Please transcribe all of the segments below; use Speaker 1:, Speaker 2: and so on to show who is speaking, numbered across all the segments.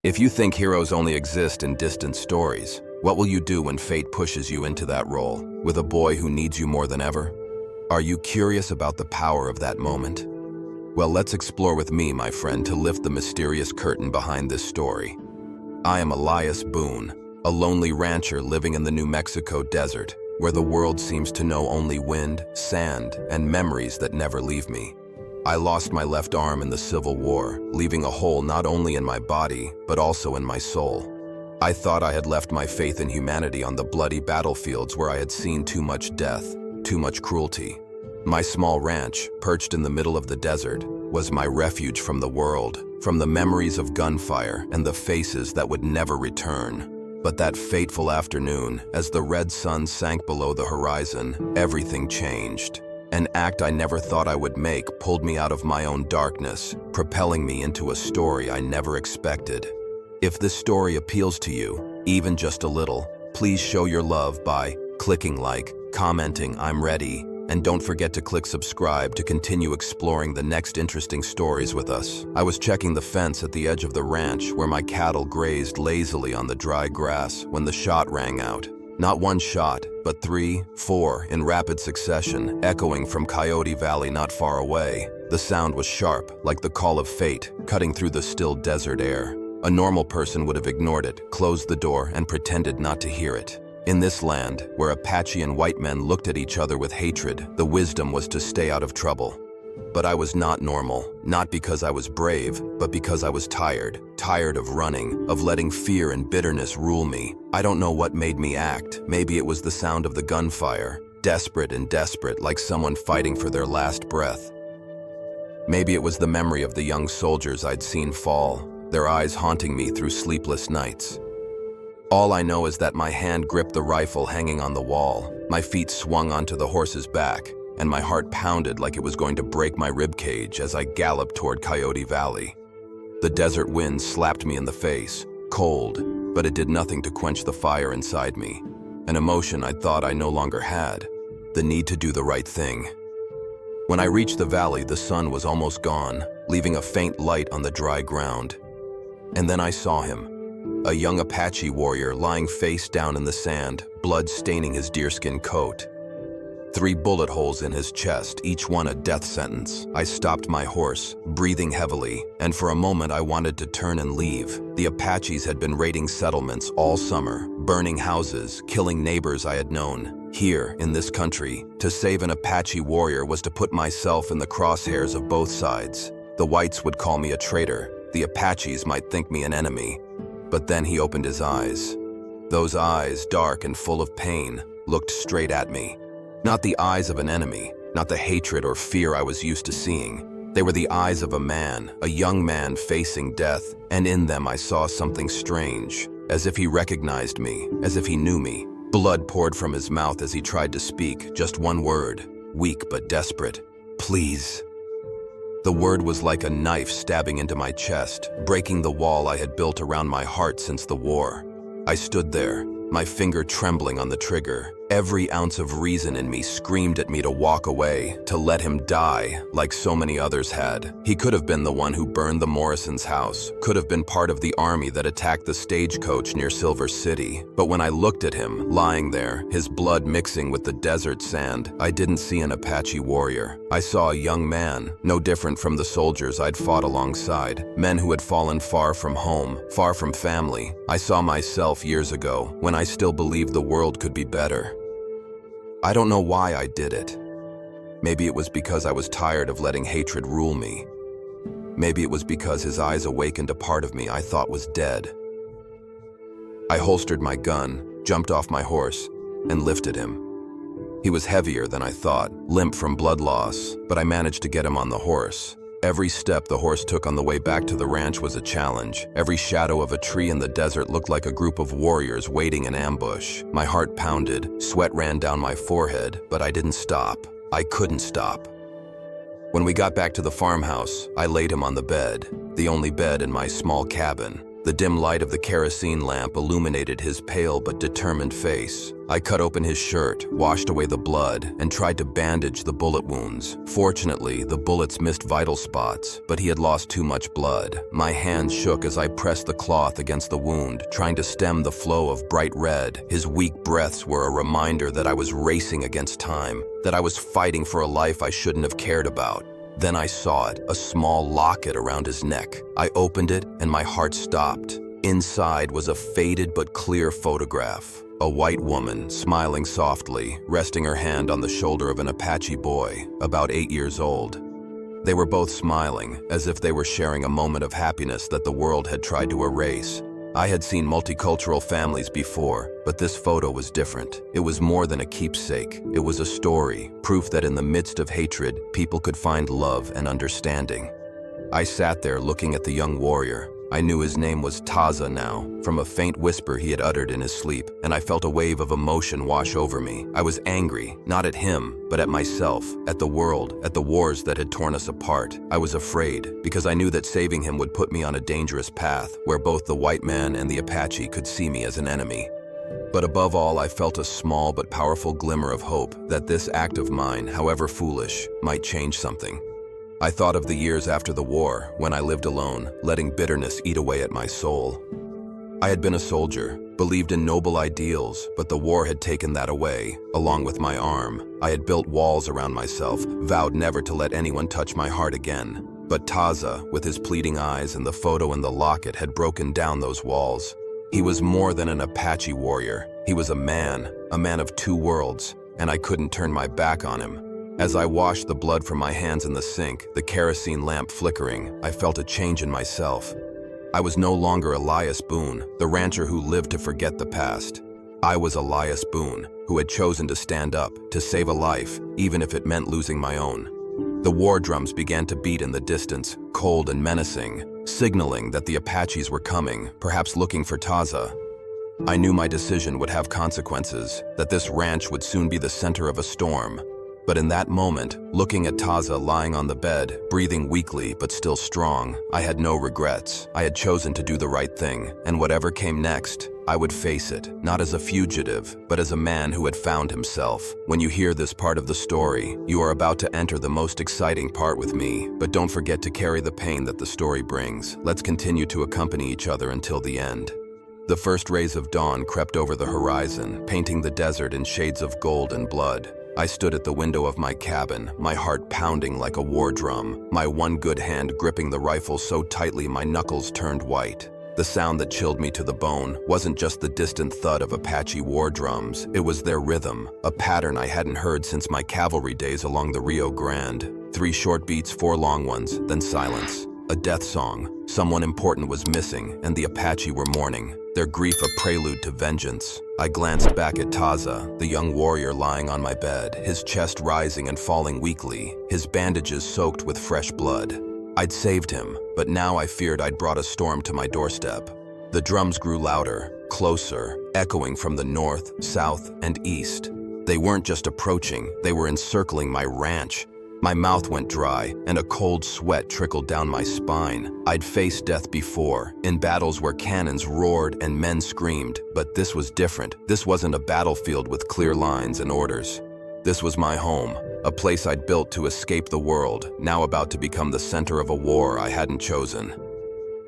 Speaker 1: If you think heroes only exist in distant stories, what will you do when fate pushes you into that role, with a boy who needs you more than ever? Are you curious about the power of that moment? Well, let's explore with me, my friend, to lift the mysterious curtain behind this story. I am Elias Boone, a lonely rancher living in the New Mexico desert, where the world seems to know only wind, sand, and memories that never leave me. I lost my left arm in the Civil War, leaving a hole not only in my body, but also in my soul. I thought I had left my faith in humanity on the bloody battlefields where I had seen too much death, too much cruelty. My small ranch, perched in the middle of the desert, was my refuge from the world, from the memories of gunfire and the faces that would never return. But that fateful afternoon, as the red sun sank below the horizon, everything changed. An act I never thought I would make pulled me out of my own darkness, propelling me into a story I never expected. If this story appeals to you, even just a little, please show your love by clicking like, commenting "I'm ready," and don't forget to click subscribe to continue exploring the next interesting stories with us. I was checking the fence at the edge of the ranch where my cattle grazed lazily on the dry grass when the shot rang out. Not one shot, but 3, 4 in rapid succession, echoing from Coyote Valley not far away. The sound was sharp, like the call of fate, cutting through the still desert air. A normal person would have ignored it, closed the door, and pretended not to hear it. In this land, where Apache and white men looked at each other with hatred, the wisdom was to stay out of trouble. But I was not normal, not because I was brave, but because I was tired of running, of letting fear and bitterness rule me. I don't know what made me act. Maybe it was the sound of the gunfire, desperate, like someone fighting for their last breath. Maybe it was the memory of the young soldiers I'd seen fall, their eyes haunting me through sleepless nights. All I know is that my hand gripped the rifle hanging on the wall, my feet swung onto the horse's back, and my heart pounded like it was going to break my ribcage as I galloped toward Coyote Valley. The desert wind slapped me in the face, cold, but it did nothing to quench the fire inside me, an emotion I thought I no longer had, the need to do the right thing. When I reached the valley, the sun was almost gone, leaving a faint light on the dry ground. And then I saw him, a young Apache warrior lying face down in the sand, blood staining his deerskin coat. 3 bullet holes in his chest, each one a death sentence. I stopped my horse, breathing heavily, and for a moment I wanted to turn and leave. The Apaches had been raiding settlements all summer, burning houses, killing neighbors I had known. Here, in this country, to save an Apache warrior was to put myself in the crosshairs of both sides. The whites would call me a traitor. The Apaches might think me an enemy. But then he opened his eyes. Those eyes, dark and full of pain, looked straight at me. Not the eyes of an enemy, not the hatred or fear I was used to seeing. They were the eyes of a man, a young man facing death, and in them I saw something strange, as if he recognized me, as if he knew me. Blood poured from his mouth as he tried to speak, just one word, weak but desperate: "Please." The word was like a knife stabbing into my chest, breaking the wall I had built around my heart since the war. I stood there, my finger trembling on the trigger. Every ounce of reason in me screamed at me to walk away, to let him die, like so many others had. He could have been the one who burned the Morrisons' house, could have been part of the army that attacked the stagecoach near Silver City. But when I looked at him, lying there, his blood mixing with the desert sand, I didn't see an Apache warrior. I saw a young man, no different from the soldiers I'd fought alongside, men who had fallen far from home, far from family. I saw myself years ago, when I still believed the world could be better. I don't know why I did it. Maybe it was because I was tired of letting hatred rule me. Maybe it was because his eyes awakened a part of me I thought was dead. I holstered my gun, jumped off my horse, and lifted him. He was heavier than I thought, limp from blood loss, but I managed to get him on the horse. Every step the horse took on the way back to the ranch was a challenge. Every shadow of a tree in the desert looked like a group of warriors waiting in ambush. My heart pounded, sweat ran down my forehead, but I didn't stop. I couldn't stop. When we got back to the farmhouse, I laid him on the bed, the only bed in my small cabin. The dim light of the kerosene lamp illuminated his pale but determined face. I cut open his shirt, washed away the blood, and tried to bandage the bullet wounds. Fortunately, the bullets missed vital spots, but he had lost too much blood. My hands shook as I pressed the cloth against the wound, trying to stem the flow of bright red. His weak breaths were a reminder that I was racing against time, that I was fighting for a life I shouldn't have cared about. Then I saw it, a small locket around his neck. I opened it, and my heart stopped. Inside was a faded but clear photograph. A white woman, smiling softly, resting her hand on the shoulder of an Apache boy, about 8 years old. They were both smiling, as if they were sharing a moment of happiness that the world had tried to erase. I had seen multicultural families before, but this photo was different. It was more than a keepsake. It was a story, proof that in the midst of hatred, people could find love and understanding. I sat there looking at the young warrior. I knew his name was Taza now, from a faint whisper he had uttered in his sleep, and I felt a wave of emotion wash over me. I was angry, not at him, but at myself, at the world, at the wars that had torn us apart. I was afraid, because I knew that saving him would put me on a dangerous path, where both the white man and the Apache could see me as an enemy. But above all, I felt a small but powerful glimmer of hope that this act of mine, however foolish, might change something. I thought of the years after the war, when I lived alone, letting bitterness eat away at my soul. I had been a soldier, believed in noble ideals, but the war had taken that away, along with my arm. I had built walls around myself, vowed never to let anyone touch my heart again. But Taza, with his pleading eyes and the photo in the locket, had broken down those walls. He was more than an Apache warrior. He was a man of two worlds, and I couldn't turn my back on him. As I washed the blood from my hands in the sink, the kerosene lamp flickering, I felt a change in myself. I was no longer Elias Boone, the rancher who lived to forget the past. I was Elias Boone, who had chosen to stand up, to save a life, even if it meant losing my own. The war drums began to beat in the distance, cold and menacing, signaling that the Apaches were coming, perhaps looking for Taza. I knew my decision would have consequences, that this ranch would soon be the center of a storm. But in that moment, looking at Taza lying on the bed, breathing weakly but still strong, I had no regrets. I had chosen to do the right thing, and whatever came next, I would face it, not as a fugitive, but as a man who had found himself. When you hear this part of the story, you are about to enter the most exciting part with me, but don't forget to carry the pain that the story brings. Let's continue to accompany each other until the end. The first rays of dawn crept over the horizon, painting the desert in shades of gold and blood. I stood at the window of my cabin, my heart pounding like a war drum, my one good hand gripping the rifle so tightly my knuckles turned white. The sound that chilled me to the bone wasn't just the distant thud of Apache war drums, it was their rhythm, a pattern I hadn't heard since my cavalry days along the Rio Grande. 3 short beats, 4 long ones, then silence. A death song. Someone important was missing, and the Apache were mourning, their grief a prelude to vengeance. I glanced back at Taza, the young warrior lying on my bed, his chest rising and falling weakly, his bandages soaked with fresh blood. I'd saved him, but now I feared I'd brought a storm to my doorstep. The drums grew louder, closer, echoing from the north, south, and east. They weren't just approaching, they were encircling my ranch. My mouth went dry, and a cold sweat trickled down my spine. I'd faced death before, in battles where cannons roared and men screamed, but this was different. This wasn't a battlefield with clear lines and orders. This was my home, a place I'd built to escape the world, now about to become the center of a war I hadn't chosen.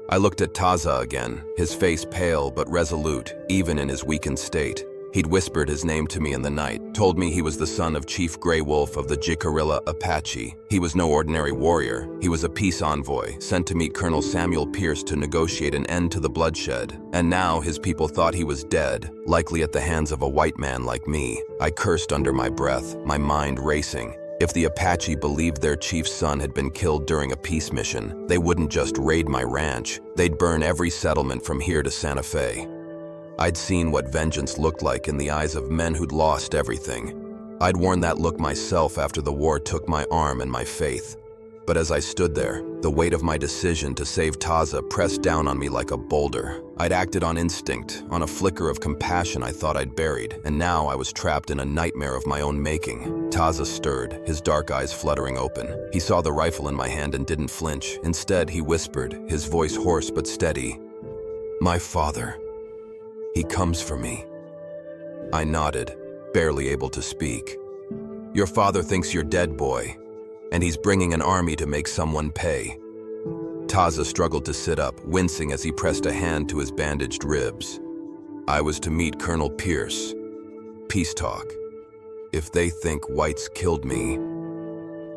Speaker 1: I looked at Taza again, his face pale but resolute, even in his weakened state. He'd whispered his name to me in the night, told me he was the son of Chief Grey Wolf of the Jicarilla Apache. He was no ordinary warrior. He was a peace envoy, sent to meet Colonel Samuel Pierce to negotiate an end to the bloodshed. And now his people thought he was dead, likely at the hands of a white man like me. I cursed under my breath, my mind racing. If the Apache believed their chief's son had been killed during a peace mission, they wouldn't just raid my ranch. They'd burn every settlement from here to Santa Fe. I'd seen what vengeance looked like in the eyes of men who'd lost everything. I'd worn that look myself after the war took my arm and my faith. But as I stood there, the weight of my decision to save Taza pressed down on me like a boulder. I'd acted on instinct, on a flicker of compassion I thought I'd buried, and now I was trapped in a nightmare of my own making. Taza stirred, his dark eyes fluttering open. He saw the rifle in my hand and didn't flinch. Instead, he whispered, his voice hoarse but steady, "My father. He comes for me." I nodded, barely able to speak. Your father thinks you're dead, boy, and he's bringing an army to make someone pay. Taza struggled to sit up, wincing as he pressed a hand to his bandaged ribs. I was to meet Colonel Pierce. Peace talk. If they think whites killed me,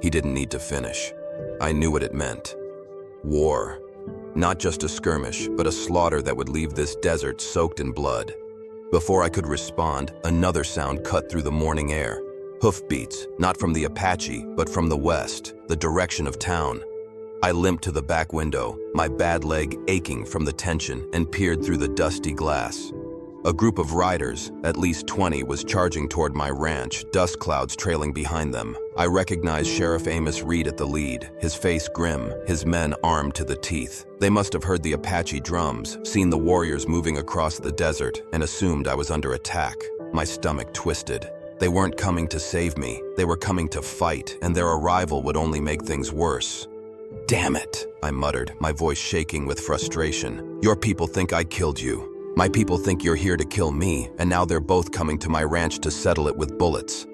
Speaker 1: he didn't need to finish. I knew what it meant. War. Not just a skirmish, but a slaughter that would leave this desert soaked in blood. Before I could respond, another sound cut through the morning air. Hoofbeats, not from the Apache, but from the west, the direction of town. I limped to the back window, my bad leg aching from the tension, and peered through the dusty glass. A group of riders, at least 20, was charging toward my ranch, dust clouds trailing behind them. I recognized Sheriff Amos Reed at the lead, his face grim, his men armed to the teeth. They must have heard the Apache drums, seen the warriors moving across the desert, and assumed I was under attack. My stomach twisted. They weren't coming to save me, they were coming to fight, and their arrival would only make things worse. Damn it, I muttered, my voice shaking with frustration. Your people think I killed you. My people think you're here to kill me, and now they're both coming to my ranch to settle it with bullets.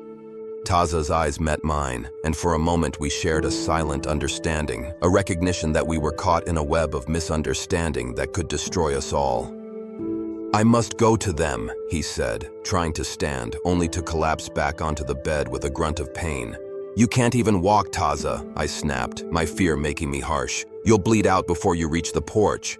Speaker 1: Taza's eyes met mine, and for a moment we shared a silent understanding, a recognition that we were caught in a web of misunderstanding that could destroy us all. I must go to them, he said, trying to stand, only to collapse back onto the bed with a grunt of pain. You can't even walk, Taza, I snapped, my fear making me harsh. You'll bleed out before you reach the porch.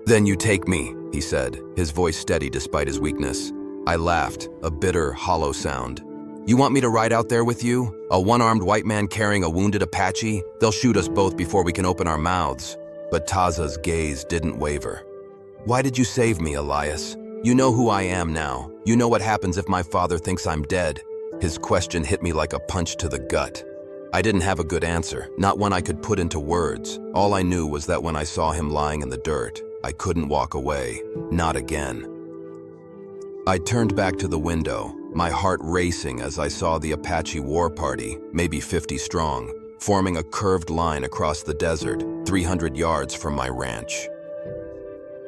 Speaker 1: Then you take me, he said, his voice steady despite his weakness. I laughed, a bitter, hollow sound. You want me to ride out there with you? A one-armed white man carrying a wounded Apache? They'll shoot us both before we can open our mouths. But Taza's gaze didn't waver. Why did you save me, Elias? You know who I am now. You know what happens if my father thinks I'm dead. His question hit me like a punch to the gut. I didn't have a good answer, not one I could put into words. All I knew was that when I saw him lying in the dirt, I couldn't walk away. Not again. I turned back to the window, my heart racing as I saw the Apache war party, maybe 50 strong, forming a curved line across the desert, 300 yards from my ranch.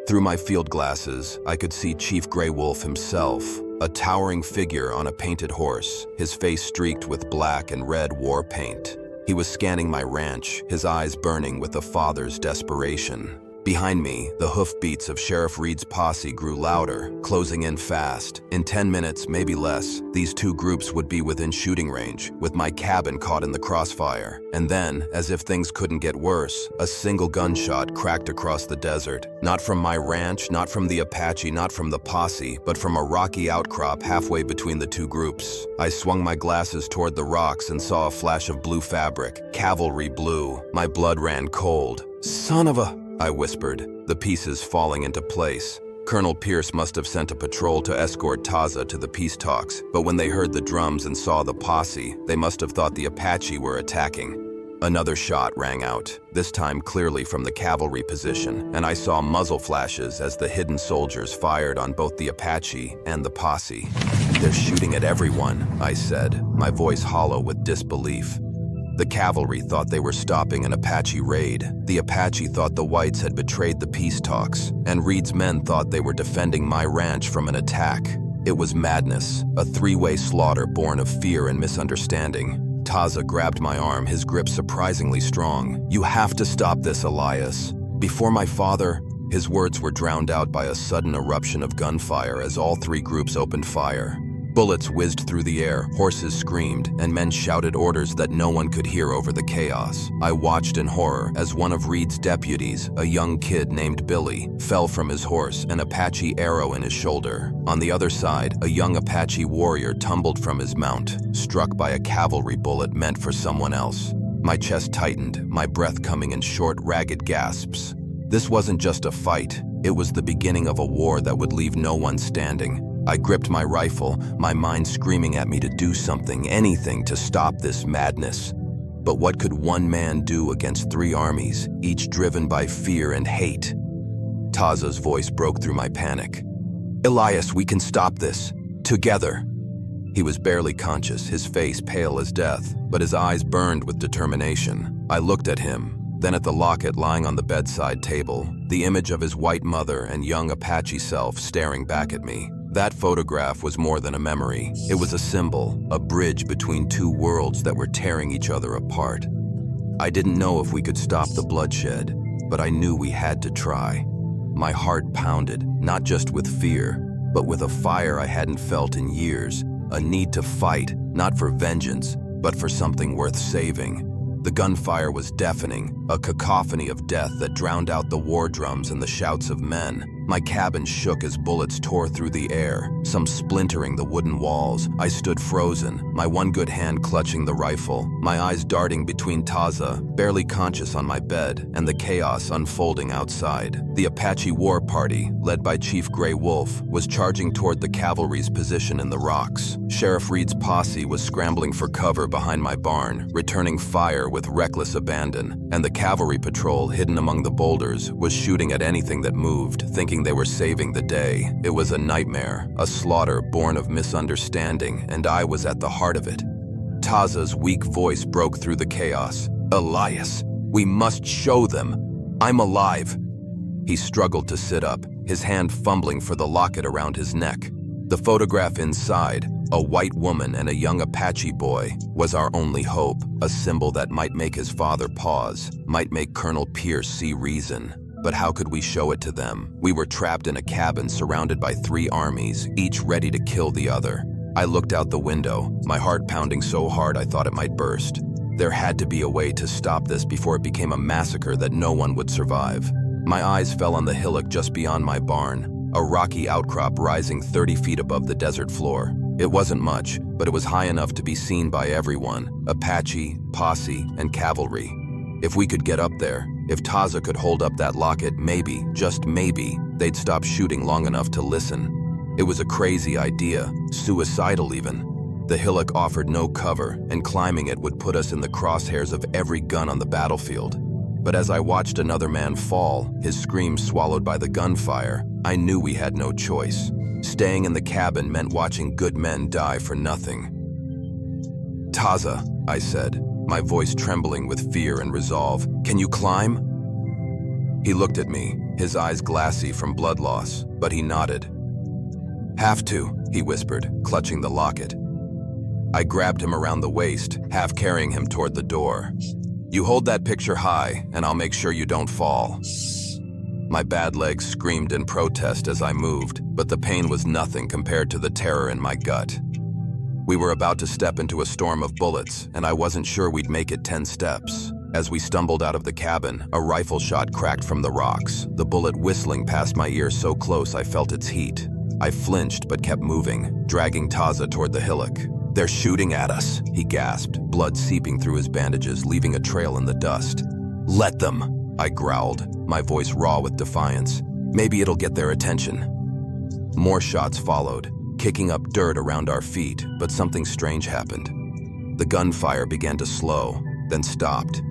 Speaker 1: Through my field glasses, I could see Chief Grey Wolf himself, a towering figure on a painted horse, his face streaked with black and red war paint. He was scanning my ranch, his eyes burning with a father's desperation. Behind me, the hoofbeats of Sheriff Reed's posse grew louder, closing in fast. In 10 minutes, maybe less, these two groups would be within shooting range, with my cabin caught in the crossfire. And then, as if things couldn't get worse, a single gunshot cracked across the desert. Not from my ranch, not from the Apache, not from the posse, but from a rocky outcrop halfway between the two groups. I swung my glasses toward the rocks and saw a flash of blue fabric, cavalry blue. My blood ran cold. Son of a... I whispered, the pieces falling into place. Colonel Pierce must have sent a patrol to escort Taza to the peace talks, but when they heard the drums and saw the posse, they must have thought the Apache were attacking. Another shot rang out, this time clearly from the cavalry position, and I saw muzzle flashes as the hidden soldiers fired on both the Apache and the posse. They're shooting at everyone, I said, my voice hollow with disbelief. The cavalry thought they were stopping an Apache raid. The Apache thought the whites had betrayed the peace talks, and Reed's men thought they were defending my ranch from an attack. It was madness, a three-way slaughter born of fear and misunderstanding. Taza grabbed my arm, his grip surprisingly strong. You have to stop this, Elias. Before my father... His words were drowned out by a sudden eruption of gunfire as all three groups opened fire. Bullets whizzed through the air, horses screamed, and men shouted orders that no one could hear over the chaos. I watched in horror as one of Reed's deputies, a young kid named Billy, fell from his horse, an Apache arrow in his shoulder. On the other side, a young Apache warrior tumbled from his mount, struck by a cavalry bullet meant for someone else. My chest tightened, my breath coming in short, ragged gasps. This wasn't just a fight, it was the beginning of a war that would leave no one standing. I gripped my rifle, my mind screaming at me to do something, anything to stop this madness. But what could one man do against three armies, each driven by fear and hate? Taza's voice broke through my panic. Elias, we can stop this. Together. He was barely conscious, his face pale as death, but his eyes burned with determination. I looked at him, then at the locket lying on the bedside table, the image of his white mother and young Apache self staring back at me. That photograph was more than a memory. It was a symbol, a bridge between two worlds that were tearing each other apart. I didn't know if we could stop the bloodshed, but I knew we had to try. My heart pounded, not just with fear, but with a fire I hadn't felt in years, a need to fight, not for vengeance, but for something worth saving. The gunfire was deafening, a cacophony of death that drowned out the war drums and the shouts of men. My cabin shook as bullets tore through the air, some splintering the wooden walls. I stood frozen, my one good hand clutching the rifle, my eyes darting between Taza, barely conscious on my bed, and the chaos unfolding outside. The Apache war party, led by Chief Gray Wolf, was charging toward the cavalry's position in the rocks. Sheriff Reed's posse was scrambling for cover behind my barn, returning fire with reckless abandon, and the cavalry patrol, hidden among the boulders, was shooting at anything that moved, thinking they were saving the day. It was a nightmare, a slaughter born of misunderstanding, and I was at the heart of it. Taza's weak voice broke through the chaos. "Elias, we must show them. I'm alive." He struggled to sit up, his hand fumbling for the locket around his neck. The photograph inside, a white woman and a young Apache boy, was our only hope, a symbol that might make his father pause, might make Colonel Pierce see reason. But how could we show it to them? We were trapped in a cabin surrounded by 3 armies, each ready to kill the other. I looked out the window, my heart pounding so hard I thought it might burst. There had to be a way to stop this before it became a massacre that no one would survive. My eyes fell on the hillock just beyond my barn, a rocky outcrop rising 30 feet above the desert floor. It wasn't much, but it was high enough to be seen by everyone, Apache, posse, and cavalry. If we could get up there, if Taza could hold up that locket, maybe, just maybe, they'd stop shooting long enough to listen. It was a crazy idea, suicidal even. The hillock offered no cover, and climbing it would put us in the crosshairs of every gun on the battlefield. But as I watched another man fall, his screams swallowed by the gunfire, I knew we had no choice. Staying in the cabin meant watching good men die for nothing. "Taza," I said, my voice trembling with fear and resolve, "can you climb?" He looked at me, his eyes glassy from blood loss, but he nodded. "Have to," he whispered, clutching the locket. I grabbed him around the waist, half carrying him toward the door. "You hold that picture high, and I'll make sure you don't fall." My bad legs screamed in protest as I moved, but the pain was nothing compared to the terror in my gut. We were about to step into a storm of bullets, and I wasn't sure we'd make it 10 steps. As we stumbled out of the cabin, a rifle shot cracked from the rocks, the bullet whistling past my ear so close I felt its heat. I flinched but kept moving, dragging Taza toward the hillock. "They're shooting at us," he gasped, blood seeping through his bandages, leaving a trail in the dust. "Let them," I growled, my voice raw with defiance. "Maybe it'll get their attention." More shots followed, kicking up dirt around our feet, but something strange happened. The gunfire began to slow, then stopped.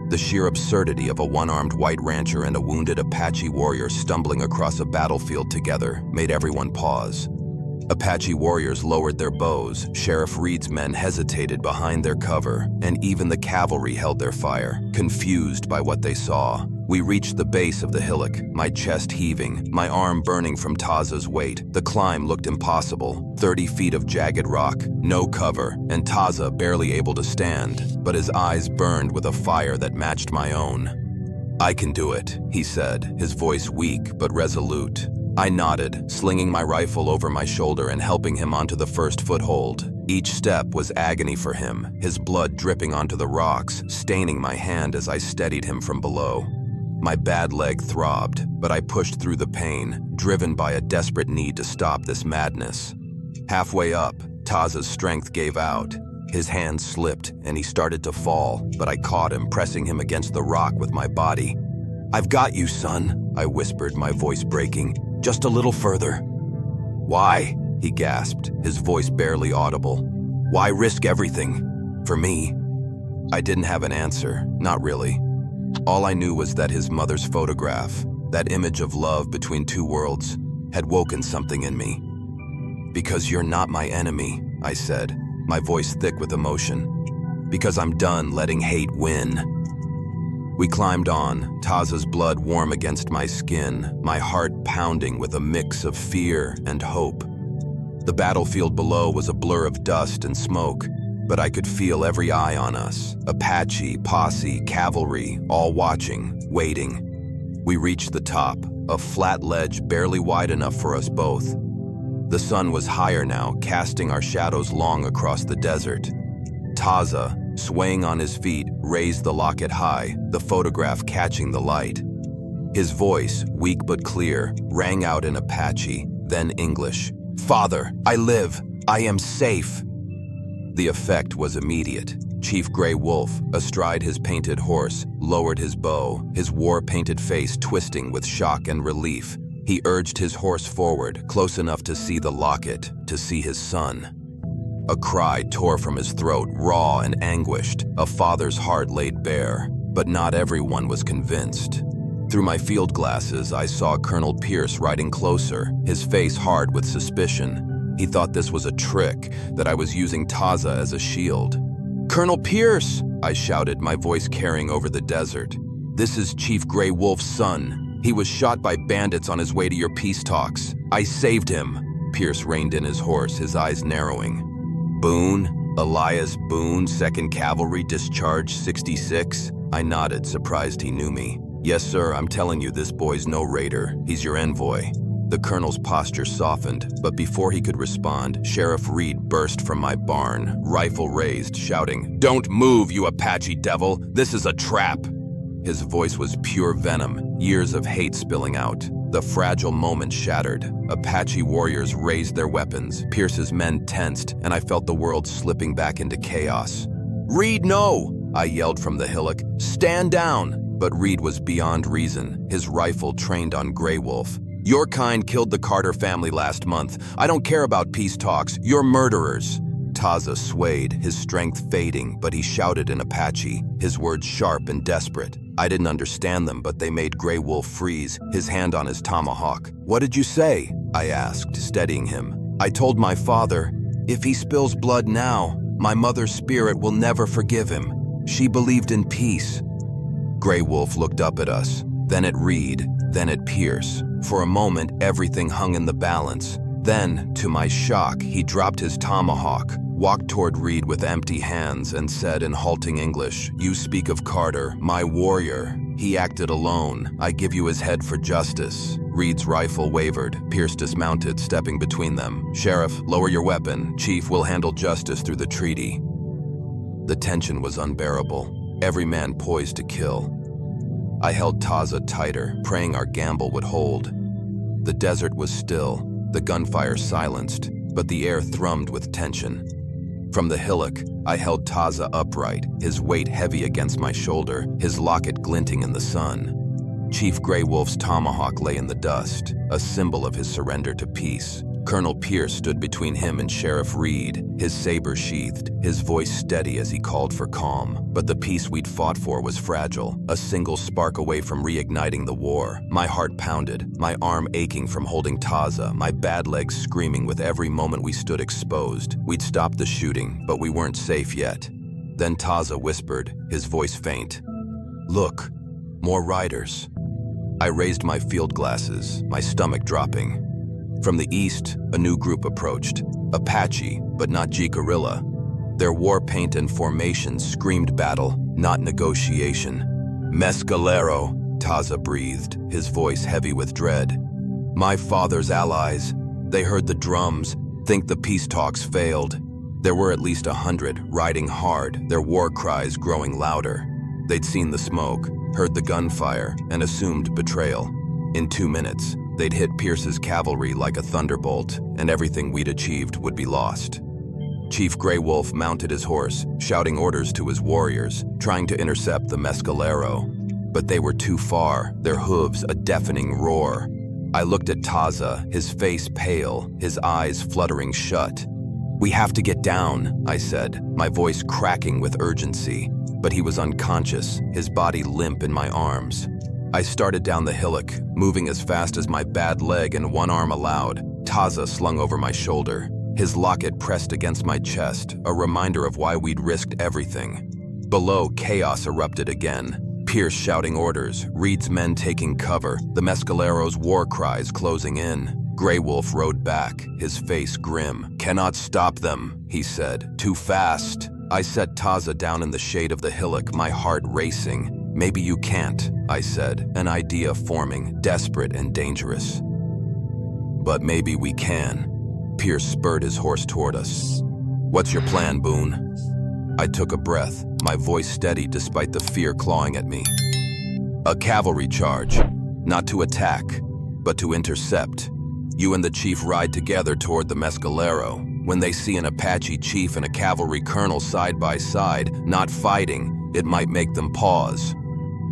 Speaker 1: The sheer absurdity of a one-armed white rancher and a wounded Apache warrior stumbling across a battlefield together made everyone pause. Apache warriors lowered their bows, Sheriff Reed's men hesitated behind their cover, and even the cavalry held their fire, confused by what they saw. We reached the base of the hillock, my chest heaving, my arm burning from Taza's weight. The climb looked impossible, 30 feet of jagged rock, no cover, and Taza barely able to stand, but his eyes burned with a fire that matched my own. "I can do it," he said, his voice weak but resolute. I nodded, slinging my rifle over my shoulder and helping him onto the first foothold. Each step was agony for him, his blood dripping onto the rocks, staining my hand as I steadied him from below. My bad leg throbbed, but I pushed through the pain, driven by a desperate need to stop this madness. Halfway up, Taza's strength gave out. His hand slipped, and he started to fall, but I caught him, pressing him against the rock with my body. "I've got you, son," I whispered, my voice breaking. "Just a little further." "Why?" he gasped, his voice barely audible. "Why risk everything? For me?" I didn't have an answer, not really. All I knew was that his mother's photograph, that image of love between two worlds, had woken something in me. "Because you're not my enemy," I said, my voice thick with emotion. "Because I'm done letting hate win." We climbed on, Taza's blood warm against my skin, my heart pounding with a mix of fear and hope. The battlefield below was a blur of dust and smoke, but I could feel every eye on us. Apache, posse, cavalry, all watching, waiting. We reached the top, a flat ledge barely wide enough for us both. The sun was higher now, casting our shadows long across the desert. Taza, swaying on his feet, raised the locket high, the photograph catching the light. His voice, weak but clear, rang out in Apache, then English. "Father, I live. I am safe." The effect was immediate. Chief Grey Wolf, astride his painted horse, lowered his bow, his war-painted face twisting with shock and relief. He urged his horse forward, close enough to see the locket, to see his son. A cry tore from his throat, raw and anguished, a father's heart laid bare. But not everyone was convinced. Through my field glasses, I saw Colonel Pierce riding closer, his face hard with suspicion. He thought this was a trick, that I was using Taza as a shield. "Colonel Pierce!" I shouted, my voice carrying over the desert. "This is Chief Grey Wolf's son. He was shot by bandits on his way to your peace talks. I saved him." Pierce reined in his horse, his eyes narrowing. "Boone? Elias Boone, 2nd Cavalry, Discharge 66? I nodded, surprised he knew me. "Yes, sir, I'm telling you, this boy's no raider. He's your envoy." The colonel's posture softened, but before he could respond, Sheriff Reed burst from my barn, rifle raised, shouting, "Don't move, you Apache devil! This is a trap!" His voice was pure venom, years of hate spilling out. The fragile moment shattered. Apache warriors raised their weapons, Pierce's men tensed, and I felt the world slipping back into chaos. "Reed, no!" I yelled from the hillock. "Stand down!" But Reed was beyond reason, his rifle trained on Grey Wolf. "Your kind killed the Carter family last month. I don't care about peace talks. You're murderers." Taza swayed, his strength fading, but he shouted in Apache, his words sharp and desperate. I didn't understand them, but they made Grey Wolf freeze, his hand on his tomahawk. "What did you say?" I asked, steadying him. "I told my father, if he spills blood now, my mother's spirit will never forgive him. She believed in peace." Grey Wolf looked up at us, then at Reed, then at Pierce. For a moment, everything hung in the balance. Then, to my shock, he dropped his tomahawk, walked toward Reed with empty hands, and said in halting English, "You speak of Carter, my warrior. He acted alone. I give you his head for justice." Reed's rifle wavered. Pierce dismounted, stepping between them. "Sheriff, lower your weapon. Chief will handle justice through the treaty." The tension was unbearable. Every man poised to kill. I held Taza tighter, praying our gamble would hold. The desert was still, the gunfire silenced, but the air thrummed with tension. From the hillock, I held Taza upright, his weight heavy against my shoulder, his locket glinting in the sun. Chief Grey Wolf's tomahawk lay in the dust, a symbol of his surrender to peace. Colonel Pierce stood between him and Sheriff Reed, his saber sheathed, his voice steady as he called for calm. But the peace we'd fought for was fragile, a single spark away from reigniting the war. My heart pounded, my arm aching from holding Taza, my bad legs screaming with every moment we stood exposed. We'd stopped the shooting, but we weren't safe yet. Then Taza whispered, his voice faint, "Look, more riders." I raised my field glasses, my stomach dropping. From the east, a new group approached. Apache, but not G-Guerrilla. Their war paint and formation screamed battle, not negotiation. "Mescalero," Taza breathed, his voice heavy with dread. "My father's allies. They heard the drums, think the peace talks failed." There were at least 100, riding hard, their war cries growing louder. They'd seen the smoke, heard the gunfire, and assumed betrayal. In 2 minutes, they'd hit Pierce's cavalry like a thunderbolt, and everything we'd achieved would be lost. Chief Grey Wolf mounted his horse, shouting orders to his warriors, trying to intercept the Mescalero. But they were too far, their hooves a deafening roar. I looked at Taza, his face pale, his eyes fluttering shut. "We have to get down," I said, my voice cracking with urgency. But he was unconscious, his body limp in my arms. I started down the hillock, moving as fast as my bad leg and one arm allowed. Taza slung over my shoulder, his locket pressed against my chest, a reminder of why we'd risked everything. Below, chaos erupted again. Pierce shouting orders, Reed's men taking cover, the Mescalero's war cries closing in. Grey Wolf rode back, his face grim. "Cannot stop them," he said. "Too fast." I set Taza down in the shade of the hillock, my heart racing. "Maybe you can't," I said, an idea forming, desperate and dangerous. "But maybe we can." Pierce spurred his horse toward us. "What's your plan, Boone?" I took a breath, my voice steady despite the fear clawing at me. "A cavalry charge. Not to attack, but to intercept. You and the chief ride together toward the Mescalero. When they see an Apache chief and a cavalry colonel side by side, not fighting, it might make them pause."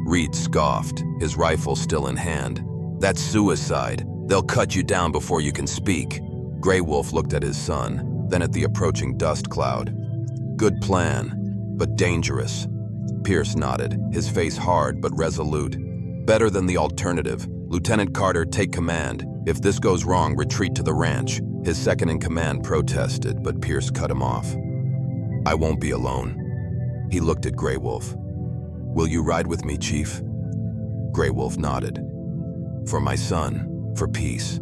Speaker 1: Reed scoffed, his rifle still in hand. "That's suicide. They'll cut you down before you can speak." Grey Wolf looked at his son, then at the approaching dust cloud. "Good plan, but dangerous." Pierce nodded, his face hard but resolute. "Better than the alternative. Lieutenant Carter, take command. If this goes wrong, retreat to the ranch." His second-in-command protested, but Pierce cut him off. "I won't be alone." He looked at Grey Wolf. "Will you ride with me, Chief?" Grey Wolf nodded. "For my son, for peace."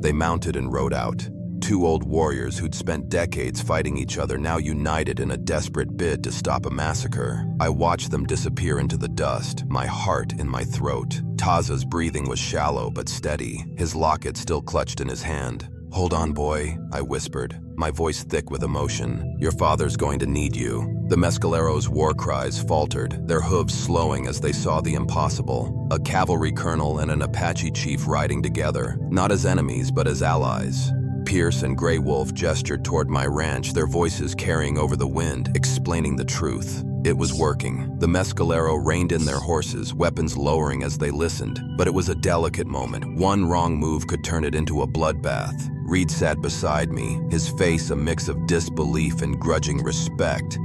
Speaker 1: They mounted and rode out. Two old warriors who'd spent decades fighting each other, now united in a desperate bid to stop a massacre. I watched them disappear into the dust, my heart in my throat. Taza's breathing was shallow but steady, his locket still clutched in his hand. "Hold on, boy," I whispered, my voice thick with emotion. "Your father's going to need you." The Mescaleros' war cries faltered, their hooves slowing as they saw the impossible. A cavalry colonel and an Apache chief riding together, not as enemies but as allies. Pierce and Grey Wolf gestured toward my ranch, their voices carrying over the wind, explaining the truth. It was working. The Mescalero reined in their horses, weapons lowering as they listened. But it was a delicate moment. One wrong move could turn it into a bloodbath. Reed sat beside me, his face a mix of disbelief and grudging respect.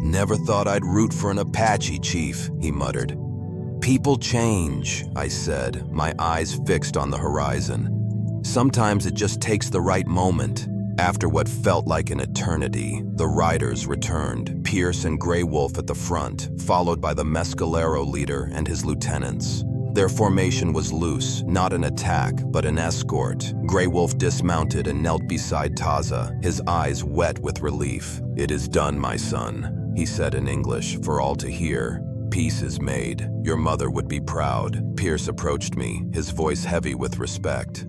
Speaker 1: "Never thought I'd root for an Apache chief," he muttered. "People change," I said, my eyes fixed on the horizon. "Sometimes it just takes the right moment." After what felt like an eternity, the riders returned, Pierce and Grey Wolf at the front, followed by the Mescalero leader and his lieutenants. Their formation was loose, not an attack, but an escort. Grey Wolf dismounted and knelt beside Taza, his eyes wet with relief. "It is done, my son," he said in English for all to hear. "Peace is made. Your mother would be proud." Pierce approached me, his voice heavy with respect.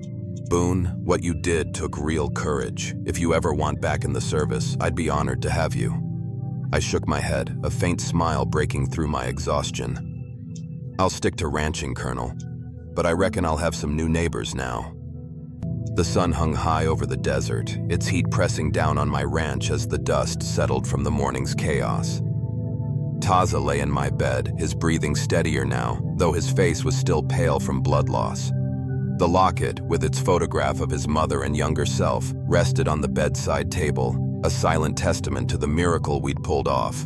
Speaker 1: "Boone, what you did took real courage. If you ever want back in the service, I'd be honored to have you." I shook my head, a faint smile breaking through my exhaustion. "I'll stick to ranching, Colonel, but I reckon I'll have some new neighbors now." The sun hung high over the desert, its heat pressing down on my ranch as the dust settled from the morning's chaos. Taza lay in my bed, his breathing steadier now, though his face was still pale from blood loss. The locket, with its photograph of his mother and younger self, rested on the bedside table, a silent testament to the miracle we'd pulled off.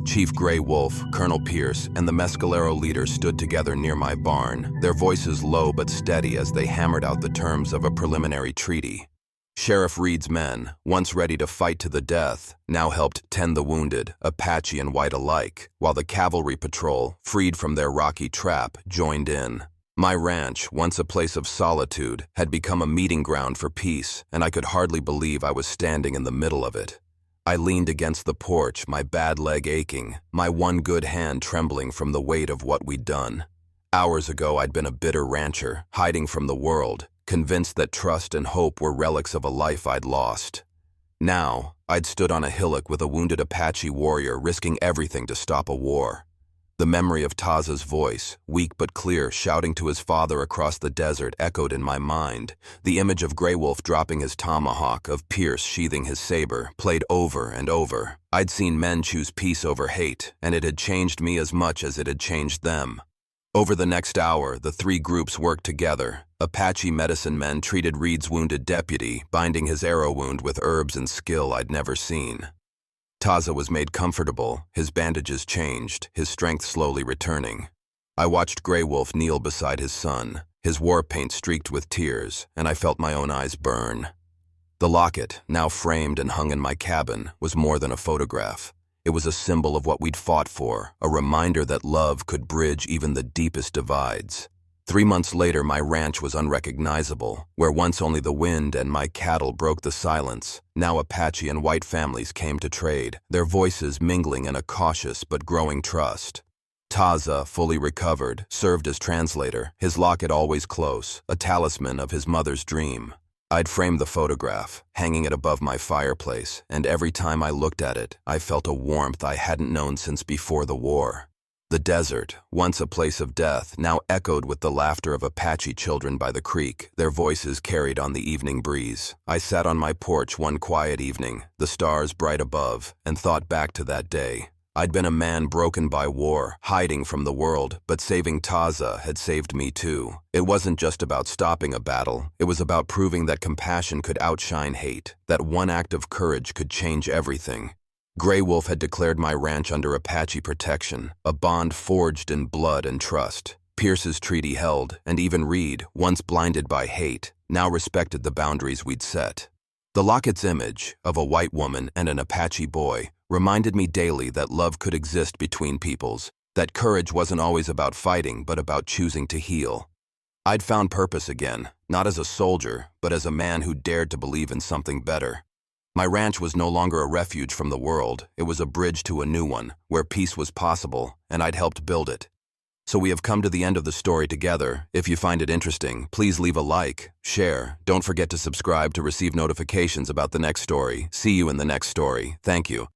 Speaker 1: Chief Grey Wolf, Colonel Pierce, and the Mescalero leader stood together near my barn, their voices low but steady as they hammered out the terms of a preliminary treaty. Sheriff Reed's men, once ready to fight to the death, now helped tend the wounded, Apache and white alike, while the cavalry patrol, freed from their rocky trap, joined in. My ranch, once a place of solitude, had become a meeting ground for peace, and I could hardly believe I was standing in the middle of it. I leaned against the porch, my bad leg aching, my one good hand trembling from the weight of what we'd done. Hours ago, I'd been a bitter rancher, hiding from the world, convinced that trust and hope were relics of a life I'd lost. Now, I'd stood on a hillock with a wounded Apache warrior risking everything to stop a war. The memory of Taza's voice, weak but clear, shouting to his father across the desert, echoed in my mind. The image of Grey Wolf dropping his tomahawk, of Pierce sheathing his saber, played over and over. I'd seen men choose peace over hate, and it had changed me as much as it had changed them. Over the next hour, the three groups worked together. Apache medicine men treated Reed's wounded deputy, binding his arrow wound with herbs and skill I'd never seen. Taza was made comfortable, his bandages changed, his strength slowly returning. I watched Grey Wolf kneel beside his son, his war paint streaked with tears, and I felt my own eyes burn. The locket, now framed and hung in my cabin, was more than a photograph. It was a symbol of what we'd fought for, a reminder that love could bridge even the deepest divides. 3 months later, my ranch was unrecognizable. Where once only the wind and my cattle broke the silence, now Apache and white families came to trade, their voices mingling in a cautious but growing trust. Taza, fully recovered, served as translator, his locket always close, a talisman of his mother's dream. I'd framed the photograph, hanging it above my fireplace, and every time I looked at it, I felt a warmth I hadn't known since before the war. The desert, once a place of death, now echoed with the laughter of Apache children by the creek, their voices carried on the evening breeze. I sat on my porch one quiet evening, the stars bright above, and thought back to that day. I'd been a man broken by war, hiding from the world, but saving Taza had saved me too. It wasn't just about stopping a battle, it was about proving that compassion could outshine hate, that one act of courage could change everything. Grey Wolf had declared my ranch under Apache protection, a bond forged in blood and trust. Pierce's treaty held, and even Reed, once blinded by hate, now respected the boundaries we'd set. The locket's image, of a white woman and an Apache boy, reminded me daily that love could exist between peoples, that courage wasn't always about fighting but about choosing to heal. I'd found purpose again, not as a soldier, but as a man who dared to believe in something better. My ranch was no longer a refuge from the world, it was a bridge to a new one, where peace was possible, and I'd helped build it. So we have come to the end of the story together. If you find it interesting, please leave a like, share, don't forget to subscribe to receive notifications about the next story. See you in the next story. Thank you.